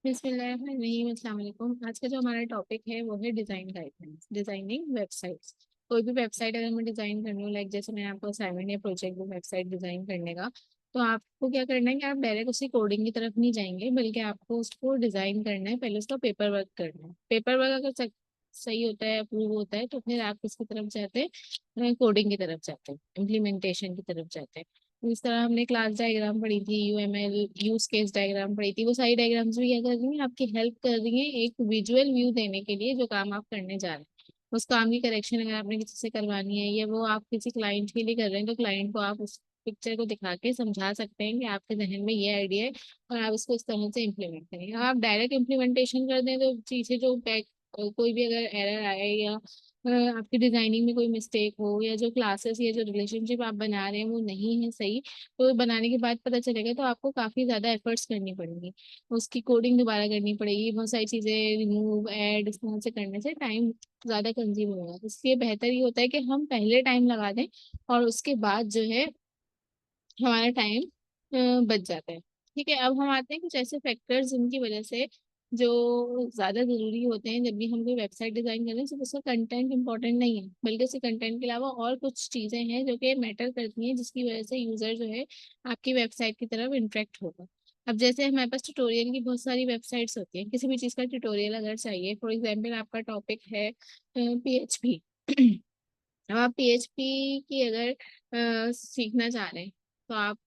बिस्मिल्लाहिर्रहमानिर्रहीम, अस्सलाम वालेकुम। आज का जो हमारा टॉपिक है वो है डिज़ाइन गाइडलाइंस, डिज़ाइनिंग वेबसाइट्स। कोई भी वेबसाइट अगर मैं डिज़ाइन करनी हो, लाइक जैसे मैंने आपको असाइनमेंट या प्रोजेक्ट में वेबसाइट डिज़ाइन करने का, तो आपको क्या करना है कि आप डायरेक्ट उसी कोडिंग की तरफ नहीं जाएंगे, बल्कि आपको उसको डिज़ाइन करना है। पहले उसका पेपर वर्क करना है। पेपर वर्क अगर सही होता है, अप्रूव होता है, तो फिर आप किसकी तरफ जाते हैं? कोडिंग की तरफ जाते हैं, इम्प्लीमेंटेशन की तरफ जाते हैं। इस तरह हमने क्लास डायग्राम पढ़ी थी, यूएमएल यूज केस डायग्राम पढ़ी थी। वो सारी डायग्राम्स भी क्या कर रही हैं, आपकी हेल्प कर रही हैं एक विजुअल व्यू देने के लिए जो काम आप करने जा रहे हैं। उस काम की करेक्शन अगर आपने किसी से करवानी है या वो आप किसी क्लाइंट के लिए कर रहे हैं, तो क्लाइंट को आप उस पिक्चर को दिखा के समझा सकते हैं कि आपके जहन में ये आइडिया है और आप इसको इस तरह से इम्प्लीमेंट करेंगे। आप डायरेक्ट इम्प्लीमेंटेशन कर दें तो चीजें जो बैक कोई भी अगर एरर आए या आपकी डिजाइनिंग में कोई मिस्टेक हो या जो क्लासेस या जो रिलेशनशिप आप बना रहे हैं वो नहीं है सही, तो बनाने के बाद पता चलेगा तो आपको काफी ज्यादा एफर्ट्स करनी पड़ेंगी। उसकी कोडिंग दोबारा करनी पड़ेगी, बहुत सारी चीजें रिमूव ऐड इस तरह से करने से टाइम ज्यादा कंज्यूम होगा। इसलिए बेहतर ये होता है कि हम पहले टाइम लगा दें और उसके बाद जो है हमारा टाइम बच जाता है। ठीक है, अब हम आते हैं कुछ ऐसे फैक्टर्स जिनकी वजह से जो ज्यादा जरूरी होते हैं जब भी हम कोई वेबसाइट डिजाइन कर रहे हैं। सिर्फ उसका कंटेंट इंपॉर्टेंट नहीं है, बल्कि उसके कंटेंट के अलावा और कुछ चीजें हैं जो कि मैटर करती हैं, जिसकी वजह से यूजर जो है आपकी वेबसाइट की तरफ इंटरेक्ट होगा। अब जैसे हमारे पास ट्यूटोरियल की बहुत सारी वेबसाइट्स होती हैं, किसी भी चीज़ का ट्यूटोरियल अगर चाहिए, फॉर एग्जाम्पल आपका टॉपिक है PHP। अब आप PHP की अगर सीखना चाह रहे हैं, तो आप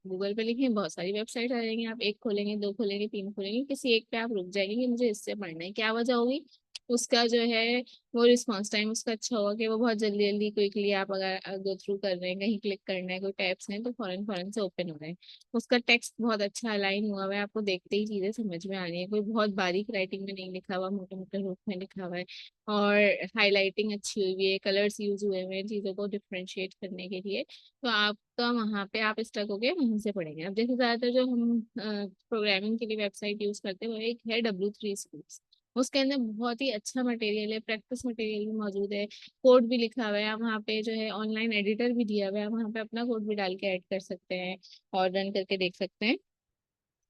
गूगल पे लिखें, बहुत सारी वेबसाइट आ जाएंगी। आप एक खोलेंगे, दो खोलेंगे, तीन खोलेंगे, किसी एक पे आप रुक जाएंगे कि मुझे इससे पढ़ना है। क्या वजह होगी? उसका जो है वो रिस्पॉन्स टाइम उसका अच्छा होगा कि वो बहुत जल्दी जल्दी क्विकली आप अगर गो थ्रू कर रहे हैं, कहीं क्लिक करना है, कोई टैब्स हैं तो फौरन फौरन से ओपन हो रहे हैं। उसका टेक्स्ट बहुत अच्छा अलाइन हुआ हुआ है, आपको देखते ही चीजें समझ में आ रही है, कोई बहुत बारीक राइटिंग में नहीं लिखा हुआ, मोटे मोटे रूप में लिखा हुआ है। और हाईलाइटिंग अच्छी हुई है, कलर्स यूज हुए हुए हैं चीज़ों को डिफ्रेंशिएट करने के लिए। तो आपका वहाँ पे आप स्टक हो गए, वहीं से पढ़ेंगे। अब जैसे ज़्यादातर जो हम प्रोग्रामिंग के लिए वेबसाइट यूज़ करते हैं वो एक है W3 Schools। उसके अंदर बहुत ही अच्छा मटेरियल है, प्रैक्टिस मटेरियल भी मौजूद है, कोड भी लिखा हुआ है। आप वहाँ पे जो है ऑनलाइन एडिटर भी दिया हुआ है, आप वहाँ पे अपना कोड भी डाल के ऐड कर सकते हैं और रन करके देख सकते हैं।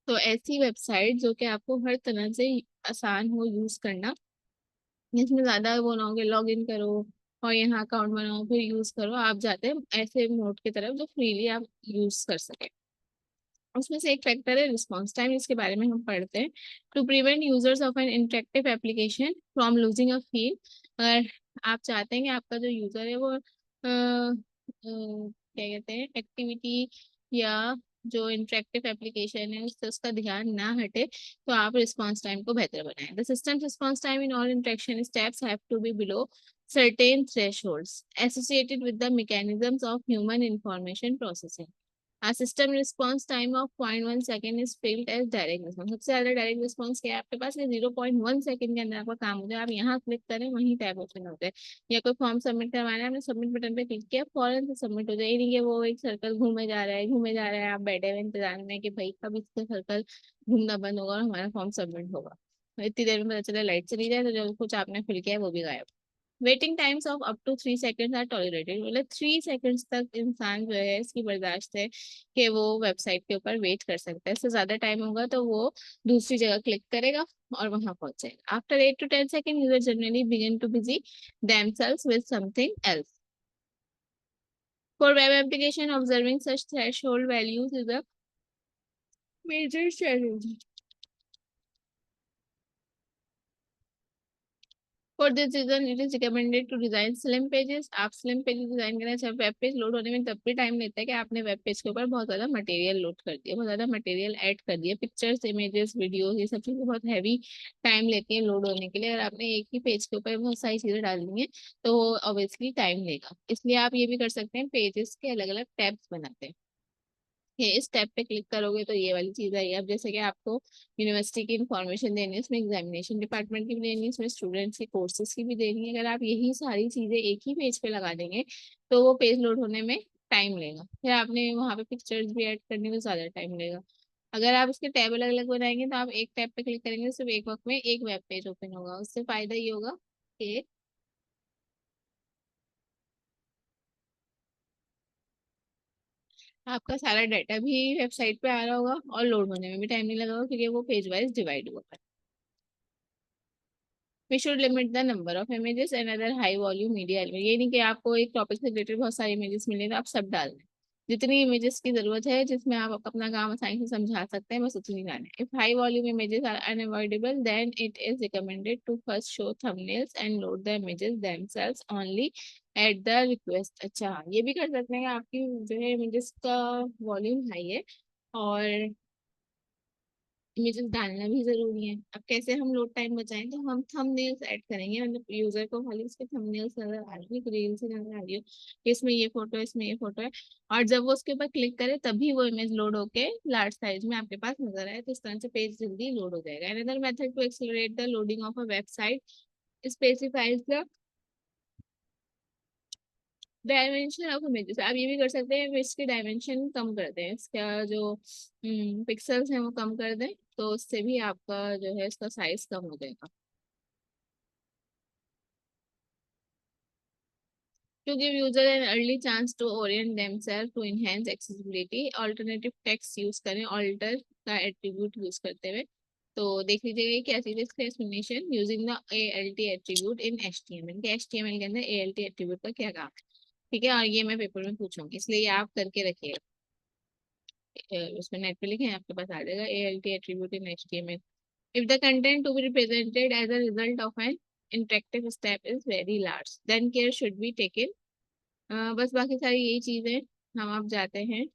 तो ऐसी वेबसाइट जो कि आपको हर तरह से आसान हो यूज़ करना, इसमें ज्यादा वो ना हो कि लॉग इन करो और यहाँ अकाउंट बनाओ फिर यूज करो। आप जाते हैं ऐसे मोड की तरफ जो फ्रीली आप यूज कर सके। उसमें से एक फैक्टर है रिस्पॉन्स टाइम, इसके बारे में हम पढ़ते हैं। To prevent users of an interactive application from losing a feel. अगर आप चाहते हैं कि आपका जो यूजर है वो क्या कहते हैं एक्टिविटी या जो इंटरेक्टिव एप्लीकेशन है उससे उसका ध्यान ना हटे, तो आप रिस्पॉन्स टाइम को बेहतर बनाएं। The system response time in all interaction steps have to be below certain thresholds associated with the mechanisms of human information processing. A system response time of 0.1 second is filled as direct response। सबसे ज्यादा direct response क्या है आपके पास? 0.1 second के अंदर आपका काम हो जाए। आप यहाँ क्लिक करें, वहीं टैब ओपन हो जाए। या कोई फॉर्म सबमिट करवाना है, आपने सबमिट बटन पे क्लिक किया, फौरन से सबमिट हो जाए। ये नहीं कि वो एक सर्कल घूमे जा रहा है, घूमे जा रहा है, आप बैठे हुए इंतजार में कि भाई कब इसका सर्कल घूमना बंद होगा और हमारा फॉर्म सबमिट होगा। इतनी देर में पता चला लाइट चली जाए तो जो कुछ आपने फिल किया है वो भी गायब। Waiting times of up to 3 seconds are tolerated. मतलब 3 सेकेंड्स तक इंसान जो है इसकी बर्दाश्त है कि वो वेबसाइट के ऊपर वेट कर सकता है। इससे ज्यादा टाइम होगा तो वो दूसरी जगह क्लिक करेगा और वहां पहुंच जाएगा। After 8 to 10 second user generally begin too busy themselves with something else. For web application, observing such threshold values is a major challenge. For this reason it is recommended to design slim pages. आप slim pages design करना चाहे, web page load होने में तब भी time लेता है कि आपने वेब पेज के ऊपर बहुत ज्यादा मटेरियल लोड कर दिया, बहुत ज्यादा मटेरियल ऐड कर दिया, पिक्चर्स, इमेजेस, वीडियोस, ये सब चीजें बहुत हैवी टाइम लेती हैं लोड होने के लिए। अगर आपने एक ही पेज के ऊपर बहुत सारी चीजें डाल दी हैं तो ऑब्वियसली टाइम लेगा। इसलिए आप ये भी कर सकते हैं, पेजेस के अलग अलग टैब्स बनाते हैं। ये इस टैब पे क्लिक करोगे तो ये वाली चीज आई। अब जैसे कि आपको यूनिवर्सिटी की इंफॉर्मेशन देनी है, उसमें एग्जामिनेशन डिपार्टमेंट की भी देनी है, उसमें स्टूडेंट्स की कोर्सेज की भी देनी है। अगर आप यही सारी चीजें एक ही पेज पे लगा देंगे तो वो पेज लोड होने में टाइम लेगा। फिर आपने वहाँ पे पिक्चर्स भी ऐड करने में ज्यादा टाइम लेगा। अगर आप उसके टैब अलग अलग बनाएंगे तो आप एक टैब पे क्लिक करेंगे, सिर्फ एक वक्त में एक वेब पेज ओपन होगा। उससे फायदा ये होगा कि आपका सारा डाटा भी वेबसाइट पे आ रहा होगा और लोड होने में भी टाइम नहीं लगा होगा, क्योंकि वो पेज वाइज डिवाइड हुआ। We should limit the number of images and other high volume media element. ये नहीं कि आपको एक टॉपिक से रिलेटेड बहुत सारी इमेजेस मिले तो आप सब डाल दें। जितनी इमेजेस की जरूरत है जिसमें आप अपना काम आसानी से समझा सकते हैं बस उतनी डालें। If high volume images are unavoidable then it is recommended to first show thumbnails and load the images themselves only at the request. अच्छा, ये भी कर सकते हैं कि आपकी जो है इमेजेस का वॉल्यूम हाई है और इमेजेस डालना भी जरूरी है। अब कैसे हम लोड टाइम बचाएं, तो हम थंबनेल्स ऐड करेंगे, मतलब यूजर को खाली उसके थंबनेल्स नजर आ रही है, रील से नजर आ रही हो कि इसमें ये फोटो है, इसमें ये फोटो है, और जब वो उसके ऊपर क्लिक करे तभी वो इमेज लोड होके लार्ज साइज में आपके पास नजर आए, तो इस तरह से पेज जल्दी लोड हो जाएगा। Another method to accelerate the loading of a website specifies the dimension of images. आप ये भी कर सकते हैं, इसके डायमेंशन कम कर दें, इसका जो पिक्सल्स हैं वो कम कर दें, तो उससे भी आपका जो है इसका साइज कम हो जाएगा। To give user an early chance to orient themselves to enhance accessibility, alternative text use करें, alter का एट्रीब्यूट यूज करते हुए। तो देख लीजिएगा ये क्या चीज है, इसका explanation using the ALT attribute in HTML के HTML के अंदर ALT एट्रीब्यूट का क्या काम है। ठीक है, और ये मैं पेपर में पूछूंगी, इसलिए ये आप करके रखिएगा। उसमें नेट पे लिखे आपके पास आ जाएगा ALT attribute in HTML। If the content to be represented as a result of an interactive step is very large, then care should be taken। बस बाकी सारी यही चीजें। हम अब जाते हैं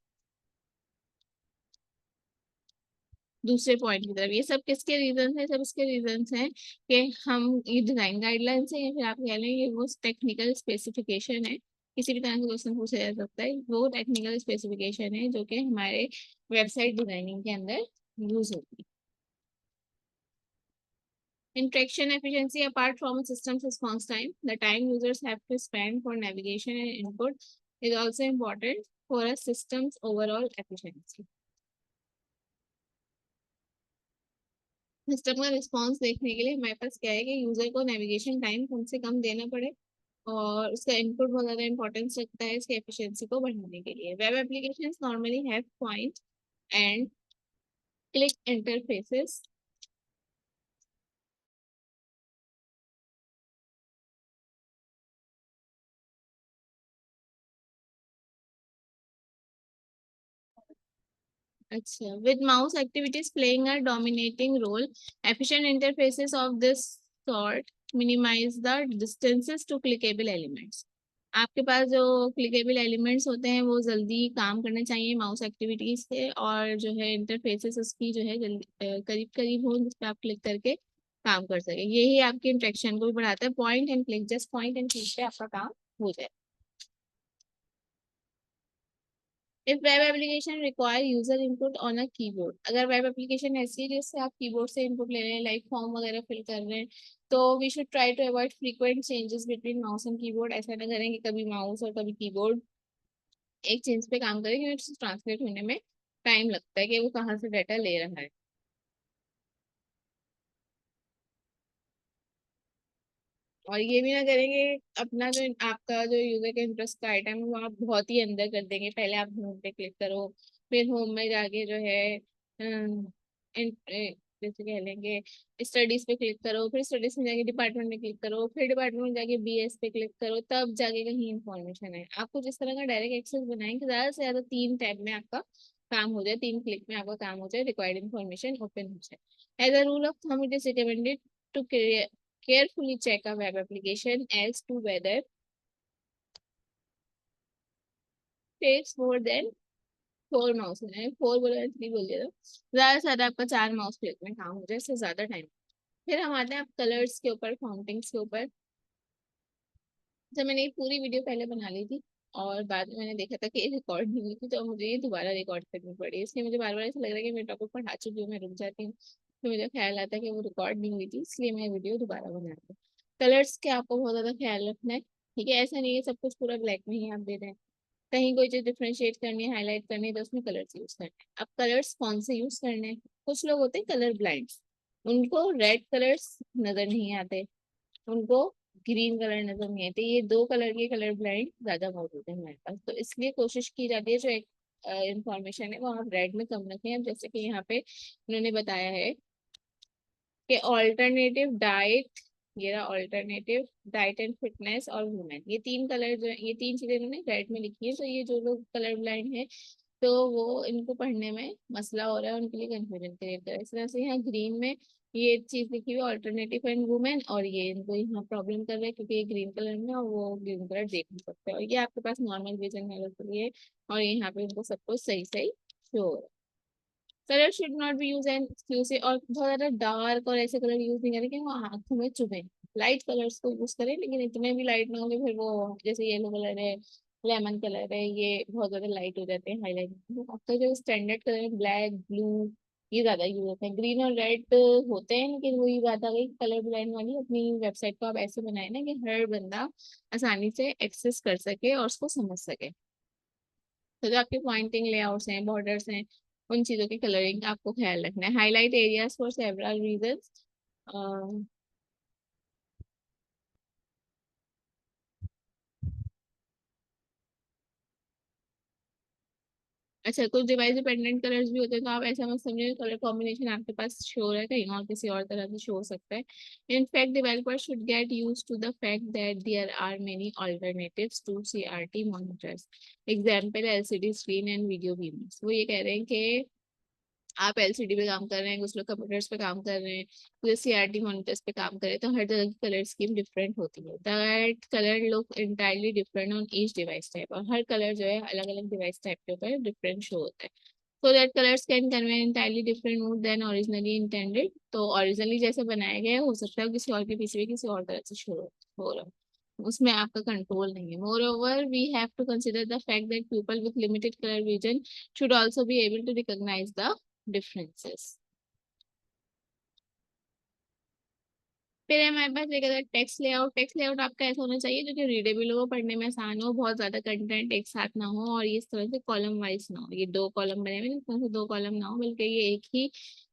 दूसरे पॉइंट की तरफ। ये सब किसके रीजन है, सब इसके रीजन हैं कि हम ये डिजाइन गाइडलाइंस है या फिर आप कह लें ये वो टेक्निकल स्पेसिफिकेशन है। किसी भी तरह का क्वेश्चन पूछा जा सकता है, वो टेक्निकल स्पेसिफिकेशन है जो कि हमारे वेबसाइट डिजाइनिंग के अंदर यूज होती है। Interaction efficiency apart from a system's response time, the time users have to spend for navigation and input is also important for a system's overall efficiency। System का response देखने के लिए हमारे पास क्या है कि यूजर को नेविगेशन टाइम कम से कम देना पड़े, और उसका इनपुट बहुत ज्यादा इंपॉर्टेंस रखता है इसके एफिशिएंसी को बढ़ाने के लिए। Web applications normally have point and click interfaces. अच्छा, with mouse activities playing a dominating role, efficient interfaces of this sort minimize the distances to clickable elements। आपके पास जो क्लिकेबल एलिमेंट्स होते हैं वो जल्दी काम करने चाहिए माउस एक्टिविटीज से, और जो है इंटरफेसेस उसकी जो है जल्दी करीब करीब हो जिस पे आप क्लिक करके काम कर सके। यही आपकी इंटरेक्शन को भी बढ़ाता है। Point and click, just point and click पे आपका काम हो जाए। If web application require user input on a keyboard, अगर वेब एप्लीकेशन ऐसी है जिससे आप कीबोर्ड से इनपुट ले रहे हैं, लाइक फॉर्म वगैरह फिल कर रहे हैं, तो we should try to avoid frequent changes between mouse and keyboard. ऐसा ना करें कि कभी माउस और कभी कीबोर्ड एक चीज पे काम करें, क्योंकि ट्रांसलेट होने में टाइम लगता है कि वो कहाँ से डाटा ले रहा है। और ये भी ना करेंगे अपना जो आपका जो यूजर के इंटरेस्ट का आइटम है वो आप बहुत ही अंदर कर देंगे। पहले आप होम पे क्लिक करो, फिर होम में जाके जो है जैसे कह लेंगे स्टडीज पे क्लिक करो, फिर स्टडीज में जाके डिपार्टमेंट में क्लिक करो, फिर डिपार्टमेंट में जाके BS पे क्लिक करो, तब जाके कहीं इंफॉर्मेशन है। आपको जिस तरह का डायरेक्ट एक्सेस बनाएं कि ज्यादा से ज्यादा 3 टैब में आपका काम हो जाए, 3 क्लिक में आपका काम हो जाए, रिक्वायर्ड इन्फॉर्मेशन ओपन हो जाए। As a rule of thumb it is recommended to carefully check a web application as to whether takes more than 4 mouse, है 4 बोला 3 बोल दिया था, ज्यादा से ज्यादा आपका 4 माउस क्लिक में काम हो जाए, इससे ज्यादा टाइम। फिर हम आते हैं आप कलर्स के ऊपर, फाउंटिंग्स के ऊपर। जब मैंने ये पूरी वीडियो पहले बना ली थी और बाद में मैंने देखा था कि ये रिकॉर्ड नहीं हुई थी, तो अब मुझे ये दोबारा रिकॉर्ड करनी पड़ी, इसलिए मुझे बार बार ऐसा लग रहा है कि मैं टॉपिक पढ़ा चुकी हूँ, मैं रुक जाती हूँ, तो मुझे ख्याल आता है कि वो रिकॉर्ड नहीं हुई थी, इसलिए मैं वीडियो दोबारा बना रही हूँ। कलर्स के आपको बहुत ज्यादा ख्याल रखना है। ठीक है, ऐसा नहीं है सब कुछ पूरा ब्लैक में ही आप दे दें, कहीं कोई चीज डिफ्रेंशिएट करनी है, हाईलाइट करनी है, तो उसमें कलर्स यूज करने हैं। अब कलर्स कौन से यूज करने हैं, कुछ लोग होते हैं कलर ब्लाइंड्स, उनको रेड कलर्स नजर नहीं आते, उनको ग्रीन कलर नजर नहीं आते, ये 2 कलर के कलर ब्लाइंड ज्यादा मौजूद है हमारे पास, तो इसलिए कोशिश की जाती है जो एक इंफॉर्मेशन है वो आप रेड में कम रखें। अब जैसे कि यहाँ पे उन्होंने बताया है कि ऑल्टरनेटिव डाइट, ये रहा ऑल्टरनेटिव डाइट एंड फिटनेस और वुमेन, ये तीन कलर जो है, ये तीन चीजें इन्होंने रेड में लिखी है। तो ये जो लोग कलर ब्लाइंड है तो वो इनको पढ़ने में मसला हो रहा है, उनके लिए कंफ्यूजन क्रिएट कर रहा है। इस तरह से यहाँ ग्रीन में ये चीज लिखी हुई ऑल्टरनेटिव एंड वुमेन, और ये इनको यहाँ प्रॉब्लम कर रहा है क्योंकि ये ग्रीन कलर में है और वो ग्रीन कलर देख नहीं सकते, और ये आपके पास नॉर्मल विजन है के लिए, और यहाँ पे उनको सब कुछ सही सही शो हो रहा है। Colour should not be use and exclusive, और बहुत ज्यादा डार्क और ऐसे कलर यूज नहीं करें कि वो आंखों में चुभे। लाइट कलर्स को यूज करें, लेकिन इतने भी लाइट ना होंगे फिर वो, जैसे येलो कलर है, लेमन कलर है, ये बहुत ज्यादा लाइट हो जाते हैं हाईलाइट। तो आपका जो स्टैंडर्ड कलर है ब्लैक ब्लू, ये ज्यादा यूज होते हैं। ग्रीन और रेड होते हैं, लेकिन वही बात आ गई कलर ब्लाइंड वाली, अपनी वेबसाइट को आप ऐसे बनाए ना कि हर बंदा आसानी से एक्सेस कर सके और उसको समझ सके। तो जो आपके पॉइंटिंग लेआउट्स हैं, बॉर्डर्स हैं, उन चीजों की कलरिंग का आपको ख्याल रखना है। Highlight areas for several reasons. अच्छा, कुछ डिवाइस डिपेंडेंट कलर्स भी होते हैं, तो आप ऐसा मत समझिए कलर कॉम्बिनेशन आपके पास शो है, कहीं और किसी और तरह से शो हो सकता है। In fact developer should get use to the fact that there are many alternatives to CRT monitors, example LCD screen and video beamers. वो ये कह रहे हैं कि आप एलसीडी पे काम कर रहे हैं, कुछ लोग कंप्यूटर्स पे काम कर रहे हैं, कुछ सीआरटी मॉनिटर्स पे काम कर रहे हैं, तो हर जगह की कलर स्कीम डिफरेंट होती है। That colour look entirely different on each device type, और हर कलर जो है अलग अलग डिवाइस टाइप के ऊपर डिफरेंट शो होता है। So that colours can convey entirely different mood than originally intended, तो ओरिजिनली जैसे बनाया गया है हो सकता है किसी और के पीछे भी किसी और तरह से शो हो रहा हो, उसमें आपका कंट्रोल नहीं है। Moreover we have to consider the fact that people with limited colour vision should also be able to recognize the differences। फिर हमारे पास एक अगर टेक्स्ट लेआउट, टेक्स्ट लेआउट आपका ऐसा होना चाहिए जो कि रीडेबल हो, पढ़ने में आसान हो, बहुत ज्यादा कंटेंट एक साथ ना हो, और ये इस तरह से कॉलम वाइज ना हो। ये दो कॉलम बने हुए हैं, इसमें से दो कॉलम ना हो, बल्कि ये एक ही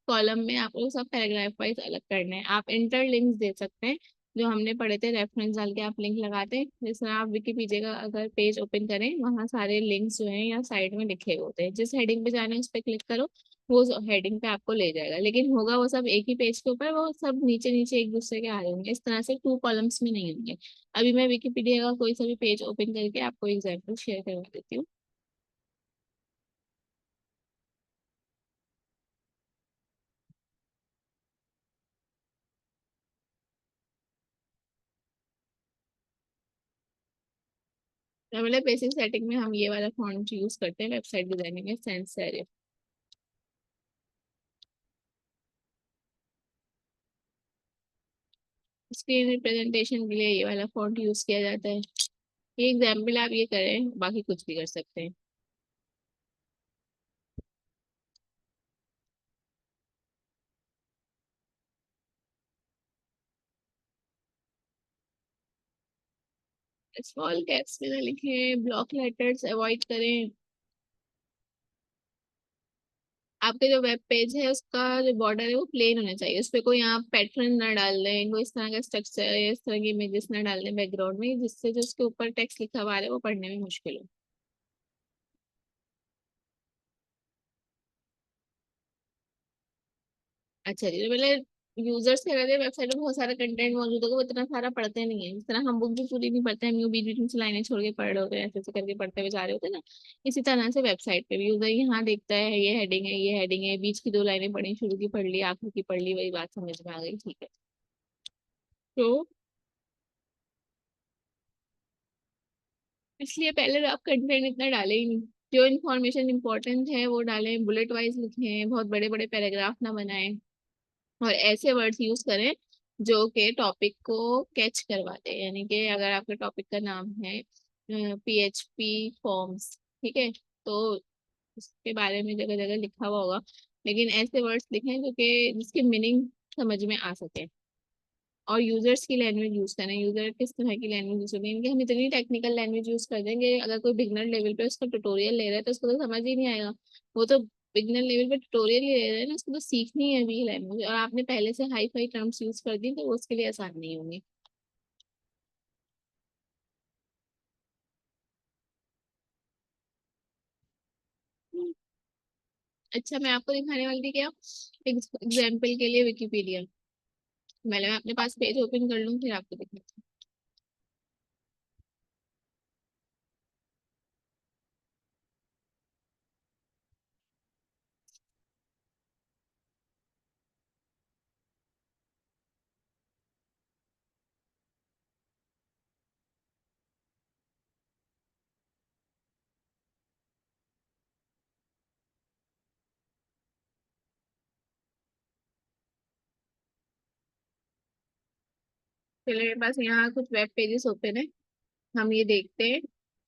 कॉलम में आपको सब पैराग्राफ वाइज अलग करना है। आप इंटरलिंक्स दे सकते हैं, जो हमने पढ़े थे रेफरेंस डाल के आप लिंक लगाते हैं। जिस तरह आप विकीपीडिया का अगर पेज ओपन करें, वहाँ सारे लिंक्स जो हैं या साइड में लिखे हुए होते हैं, जिस हेडिंग पे जाना है उस पर क्लिक करो, वो हेडिंग पे आपको ले जाएगा, लेकिन होगा वो सब एक ही पेज के ऊपर, वो सब नीचे नीचे एक दूसरे के आ रहे होंगे, इस तरह से टू कॉलम्स में नहीं होंगे। अभी मैं विकिपीडिया का कोई सा भी पेज ओपन करके आपको एग्जाम्पल शेयर करवा देती हूँ। तो मतलब बेसिक सेटिंग में हम ये वाला फॉन्ट यूज करते हैं वेबसाइट डिजाइनिंग में, सेंस सेरिफ। स्क्रीन रिप्रेजेंटेशन के लिए ये वाला फॉन्ट यूज किया जाता है। ये एग्जाम्पल आप ये करें, बाकी कुछ भी कर सकते हैं। स्मॉल कैप्स में ना लिखें, ब्लॉक लेटर्स अवॉइड करें। आपके जो वेब पेज है उसका जो बॉर्डर है वो प्लेन होना चाहिए, उस पे कोई आप पैटर्न ना डाल दें, कोई इस तरह का स्ट्रक्चर या इस तरह की इमेजेस ना डाल दें बैकग्राउंड में, जिससे जो उसके ऊपर टेक्स्ट लिखा हुआ है वो पढ़ने में मुश्किल हो। अच्छा जी, तो मतलब यूजर्स कह रहे थे वेबसाइट में बहुत सारा कंटेंट मौजूद होगा, वो इतना सारा पढ़ते नहीं है, जिस तरह हम बुक भी पूरी नहीं पढ़ते, हम यूं बीच बीच में से लाइनें छोड़ के पढ़ रहे होते हैं, ऐसे ऐसे करके पढ़ते हुए जा रहे होते हैं ना, इसी तरह से वेबसाइट पे भी यूजर यहाँ देखता है ये हेडिंग है, ये हेडिंग है, बीच की दो लाइनें पढ़ी, शुरू की पढ़ ली, आखिर की पढ़ ली, वही बात समझ में आ गई, ठीक है। तो इसलिए पहले तो आप कंटेंट इतना डाले ही नहीं, जो इन्फॉर्मेशन इंपॉर्टेंट है वो डालें, बुलेट वाइज लिखें, बहुत बड़े बड़े पैराग्राफ ना बनाएं, और ऐसे वर्ड्स यूज करें जो कि टॉपिक को कैच करवा दे। यानी कि अगर आपके टॉपिक का नाम है पीएचपी फॉर्म्स, ठीक है, तो उसके बारे में जगह जगह लिखा हुआ होगा, लेकिन ऐसे वर्ड्स लिखें जो कि जिसकी मीनिंग समझ में आ सके, और यूजर्स की लैंग्वेज यूज करें। यूजर किस तरह की लैंग्वेज यूज करें, इनके हम इतनी टेक्निकल लैंग्वेज यूज कर देंगे, अगर कोई बिगनर लेवल पे उसका ट्यूटोरियल ले रहा है तो उसको तो समझ ही नहीं आएगा। वो तो बिगनर लेवल पे ट्यूटोरियल ही ले रहे हैं ना, उसको तो सीखनी है अभी लैंग्वेज, और आपने पहले से हाई फाई टर्म्स यूज कर दी तो वो उसके लिए आसान नहीं होंगी। अच्छा, मैं आपको दिखाने वाली थी क्या, एग्जाम्पल के लिए विकिपीडिया। मैं अपने पास पेज ओपन कर लूँ फिर आपको दिखाती हूँ। चलिए, मेरे पास यहाँ कुछ वेब पेजेस ओपन है। हम ये देखते हैं,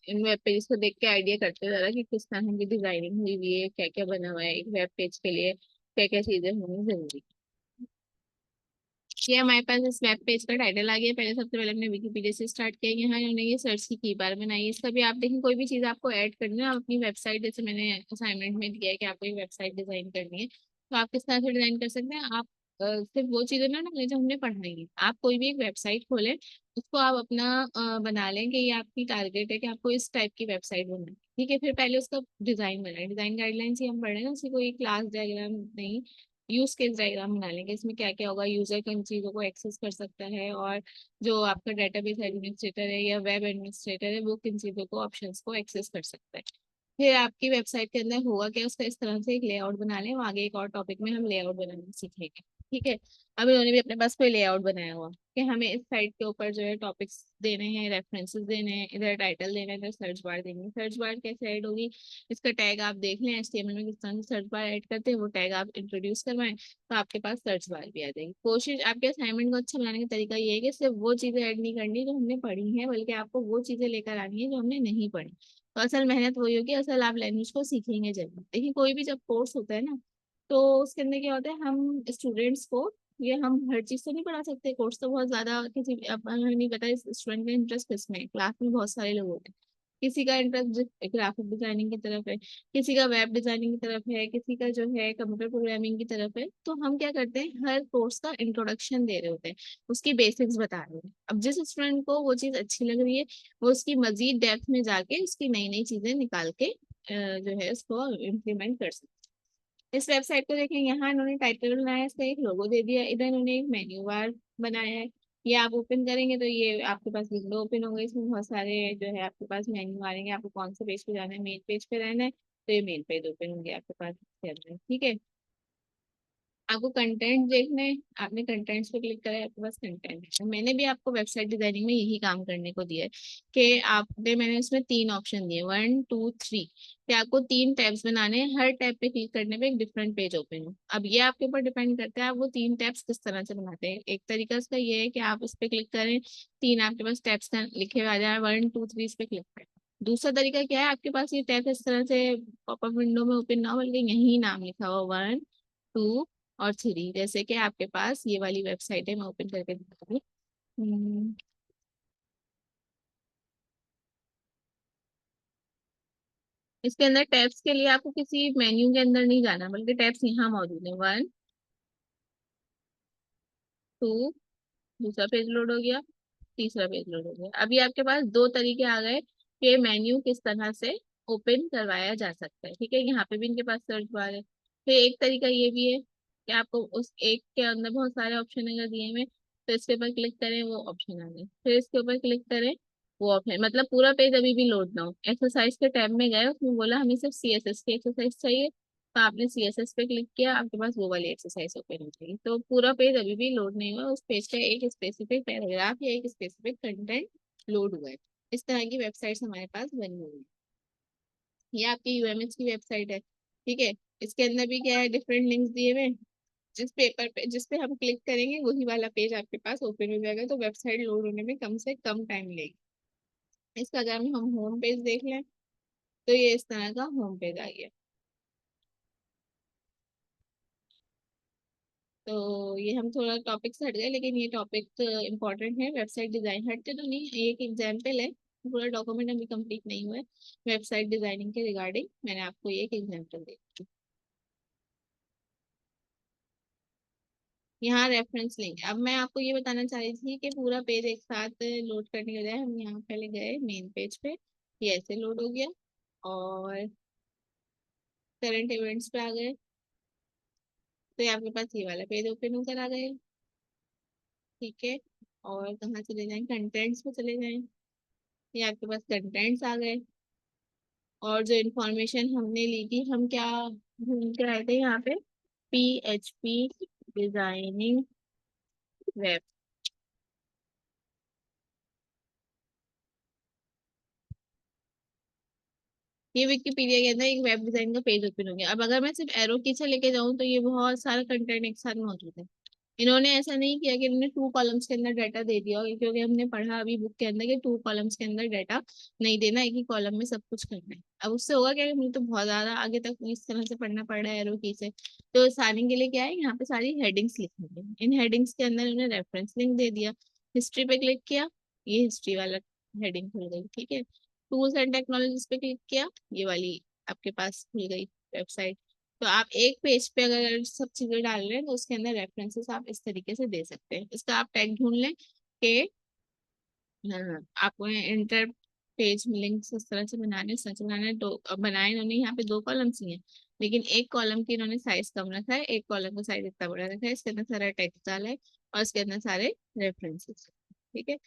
इन वेब पेजेस को देख के आइडिया करते हैं जरा कि किस तरह की डिजाइनिंग हुई हुई है, क्या क्या बना हुआ है एक वेब पेज के लिए, क्या क्या चीजें होनी जरूरी। ये हमारे पास इस वेब पेज का टाइटल आ गया। पहले सबसे पहले हमने विकिपीडिया से स्टार्ट किया। यहाँ इन्होंने ये सर्च की बार बनाई है। इसका भी आप देखें, कोई भी चीज आपको ऐड करनी है, आप अपनी वेबसाइट, जैसे मैंने असाइनमेंट में दिया है कि आपको एक वेबसाइट डिजाइन करनी है, तो आप किस तरह से डिजाइन कर सकते हैं। आप सिर्फ वो चीजें ना जो हमने पढ़ाई है, आप कोई भी एक वेबसाइट खोलें, उसको आप अपना बना लें कि ये आपकी टारगेट है कि आपको इस टाइप की वेबसाइट बनानी है। ठीक है, फिर पहले उसका डिजाइन बनाए। डिजाइन गाइडलाइंस ही हम पढ़ रहे हैं ना, उसी को एक क्लास डायग्राम नहीं, यूज केस डायग्राम बना लेंगे। इसमें क्या क्या होगा, यूजर किन चीजों को एक्सेस कर सकता है, और जो आपका डेटाबेस एडमिनिस्ट्रेटर है या वेब एडमिनिस्ट्रेटर है वो किन चीजों को, ऑप्शंस को एक्सेस कर सकता है। फिर आपकी वेबसाइट के अंदर होगा क्या, उसका इस तरह से एक लेआउट बना लें। आगे एक और टॉपिक में हम लेआउट बनाना सीखेंगे। ठीक है, अब इन्होंने भी अपने पास कोई लेआउट बनाया हुआ कि हमें इस साइट के ऊपर जो है टॉपिक्स देने हैं, रेफरेंसेस देने हैं, इधर टाइटल देना है, इधर सर्च बार देनी है। सर्च बार कैसे ऐड होगी, इसका टैग आप देख लें, HTML में किस तरह से सर्च बार ऐड करते हैं, वो टैग आप इंट्रोड्यूस करवाएं तो आपके पास सर्च बार भी आ जाएगी। कोशिश आपके असाइनमेंट को अच्छा बनाने का तरीका ये है कि सिर्फ वो चीजें ऐड नहीं करनी जो हमने पढ़ी है, बल्कि आपको वो चीजें लेकर आनी है जो हमने नहीं पढ़ी। तो असल मेहनत वही होगी, असल आप लैंग्वेज को सीखेंगे जरूर। देखिए, कोई भी जब कोर्स होता है ना, तो उसके अंदर क्या होता है, हम स्टूडेंट्स को, ये हम हर चीज तो नहीं पढ़ा सकते। कोर्स तो बहुत ज्यादा, किसी अब हमें नहीं पता स्टूडेंट का इंटरेस्ट किस में है। क्लास में बहुत सारे लोग होते हैं, किसी का इंटरेस्ट ग्राफिक डिजाइनिंग की तरफ है, किसी का वेब डिजाइनिंग की तरफ है, किसी का जो है कंप्यूटर प्रोग्रामिंग की तरफ है। तो हम क्या करते हैं, हर कोर्स का इंट्रोडक्शन दे रहे होते हैं, उसकी बेसिक्स बता रहे हैं। अब जिस स्टूडेंट को वो चीज अच्छी लग रही है, वो उसकी मजीद डेप्थ में जाके उसकी नई नई चीजें निकाल के जो है उसको इम्प्लीमेंट कर सकते हैं। इस वेबसाइट को देखें, यहाँ इन्होंने टाइटल बनाया है, इसका एक लोगो दे दिया, इधर इन्होंने एक मेन्यू बार बनाया है। ये आप ओपन करेंगे तो ये आपके पास विंडो ओपन होगा, इसमें बहुत सारे जो है आपके पास मेन्यू आ रहेंगे। आपको कौन से पेज पे जाना है, मेन पेज पे रहना है तो ये मेन पेज ओपन होंगे आपके पास। ठीक है, आपको कंटेंट देखना है, आपने कंटेंट्स पे क्लिक करा है, आपके पास कंटेंट है। मैंने भी आपको वेबसाइट डिजाइनिंग में यही काम करने को दिया है कि आपने, मैंने इसमें 3 ऑप्शन दिए, 1 2 3, कि आपको 3 टैब्स बनाने हैं। हर टैब पे क्लिक करने पे एक डिफरेंट पेज ओपन हो। अब ये आपके ऊपर डिपेंड करता है आप वो 3 टैब्स किस तरह से बनाते हैं। एक तरीका इसका ये है कि आप इस पे क्लिक करें, 3 आपके पास टैब्स का लिखे हुए आ जाए, 1 2 3 इस पे क्लिक करें। दूसरा तरीका क्या है, आपके पास ये टैब इस तरह से पॉपअप विंडो में ओपन ना हो, बल्कि यही नाम लिखा हुआ 1 2 और 3, जैसे कि आपके पास ये वाली वेबसाइट है, मैं ओपन करके दिखाऊंगी। हम्म, इसके अंदर टैब्स के लिए आपको किसी मेन्यू के अंदर नहीं जाना, बल्कि टैब्स यहाँ मौजूद है। 1 2, दूसरा पेज लोड हो गया, तीसरा पेज लोड हो गया। अभी आपके पास 2 तरीके आ गए कि मेन्यू किस तरह से ओपन करवाया जा सकता है। ठीक है, यहाँ पे भी इनके पास सर्च बार है। फिर एक तरीका ये भी है कि आपको उस एक के अंदर बहुत सारे ऑप्शन अगर दिए हुए, तो इसके ऊपर क्लिक करें, वो ऑप्शन आ गए, फिर इसके ऊपर क्लिक करें, वो ऑप्शन, मतलब पूरा पेज अभी भी लोड ना हो। एक्सरसाइज के टैब में गए, उसमें बोला हमें सिर्फ CSS की एक्सरसाइज चाहिए, तो आपने CSS पे क्लिक किया, आपके पास वो वाली एक्सरसाइज ओपन हो जाएगी। तो पूरा पेज अभी भी लोड नहीं हुआ, उस पेज का एक स्पेसिफिक पैराग्राफ या एक स्पेसिफिक कंटेंट लोड हुआ है। इस तरह की वेबसाइट्स हमारे पास बनी हुई है। ये आपकी UMH की वेबसाइट है। ठीक है, इसके अंदर भी क्या है, डिफरेंट लिंक्स दिए हुए हैं। जिस पेपर पे, जिस पे हम क्लिक करेंगे वही वाला पेज आपके पास ओपन हो जाएगा, तो वेबसाइट लोड होने में कम से कम टाइम लेगी। इसका अगर हम होम पेज देख लें, तो ये इस तरह का होम पेज आ गया। तो ये हम थोड़ा टॉपिक से हट गए, लेकिन ये टॉपिक इम्पोर्टेंट है। वेबसाइट डिजाइन हटते तो नहीं, ये एक एग्जाम्पल है, पूरा डॉक्यूमेंट अभी कंप्लीट नहीं हुआ है। वेबसाइट डिजाइनिंग के रिगार्डिंग मैंने आपको ये एक एग्जाम्पल दी। यहाँ रेफरेंस लेंगे। अब मैं आपको ये बताना चाह रही थी कि पूरा पेज एक साथ लोड करने के बजाय हम यहाँ पहले गए मेन पेज पे, ये ऐसे लोड हो गया। और करंट इवेंट्स पे आ गए, तो ये आपके पास ये वाला पेज ओपन होकर आ गए। ठीक है, और कहाँ चले जाएं, कंटेंट्स पे चले जाएं, ये आपके पास कंटेंट्स आ गए। और जो इन्फॉर्मेशन हमने ली थी, हम क्या ढूंढ के आए थे यहाँ पे, PHP डिजाइनिंग वेब। ये विकिपीडिया के अंदर एक वेब डिजाइन का पेज ओपन हो गया। अब अगर मैं सिर्फ एरो की से लेके जाऊँ तो ये बहुत सारा कंटेंट एक साथ मौजूद है। इन्होंने ऐसा नहीं किया कि इन्होंने 2 कॉलम्स के अंदर डाटा दे दिया हो, क्योंकि हमने पढ़ा अभी बुक के अंदर कि 2 कॉलम्स के अंदर डाटा नहीं देना, एक ही कॉलम में सब कुछ करना है। अब उससे होगा क्या कि मुझे तो बहुत ज्यादा आगे तक इस तरह से पढ़ना पड़ रहा है एरो की से। तो आसानी के लिए क्या है, यहाँ पे सारी हेडिंग्स लिखनी है। इन हेडिंग्स के अंदर इन्होंने रेफरेंस लिंक दे दिया। हिस्ट्री पे क्लिक किया, ये हिस्ट्री वाला हेडिंग खुल गई। ठीक है, टूल्स एंड टेक्नोलॉजीज पे क्लिक किया, ये वाली आपके पास खुल गई वेबसाइट। तो आप एक पेज पे अगर सब चीजें डाल रहे हैं तो उसके अंदर रेफरेंसेस आप इस तरीके से दे सकते हैं। इसका आप टैग ढूंढ लें कि आपको इंटर पेज लिंक्स इस तरह से बनाने, सच बनाने, दो बनाए इन्होंने यहाँ पे 2 कॉलम्स ही हैं, लेकिन एक कॉलम की इन्होंने साइज कम रखा है, एक कॉलम का साइज इतना बड़ा रखा है। इसके अंदर सारा टेक्स्ट डाला है और इसके अंदर सारे रेफरेंसेस। ठीक है,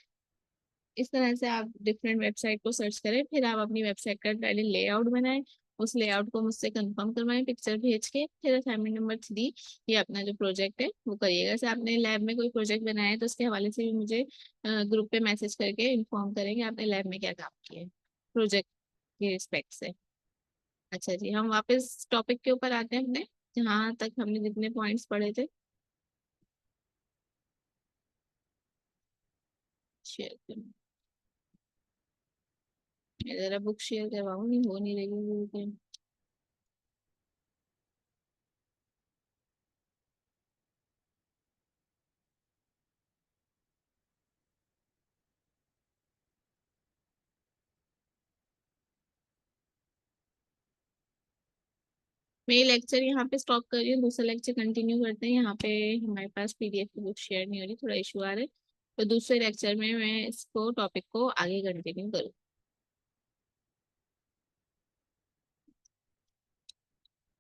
इस तरह से आप डिफरेंट वेबसाइट को सर्च करें, फिर आप अपनी वेबसाइट का पहले लेआउट बनाएं, उस लेआउट को मुझसे कंफर्म करवाएं पिक्चर भेज के। फिर असाइनमेंट नंबर 3, ये अपना जो प्रोजेक्ट है वो करिएगा। जैसे आपने लैब में कोई प्रोजेक्ट बनाया है तो उसके हवाले से भी मुझे ग्रुप पे मैसेज करके इन्फॉर्म करेंगे आपने लैब में क्या काम किया है प्रोजेक्ट के रिस्पेक्ट से। अच्छा जी, हम वापस टॉपिक के ऊपर आते हैं अपने, जहाँ तक हमने जितने पॉइंट्स पढ़े थे। शेयर करूँ, मैं जरा बुक शेयर करवाऊंगी, हो नहीं रही है। मैं ये लेक्चर यहाँ पे स्टॉप कर रही हूँ, दूसरा लेक्चर कंटिन्यू करते हैं। यहाँ पे हमारे पास PDF की बुक शेयर नहीं हो रही, थोड़ा इशू आ रहा है। तो दूसरे लेक्चर में मैं इसको टॉपिक को आगे कंटिन्यू करूँ।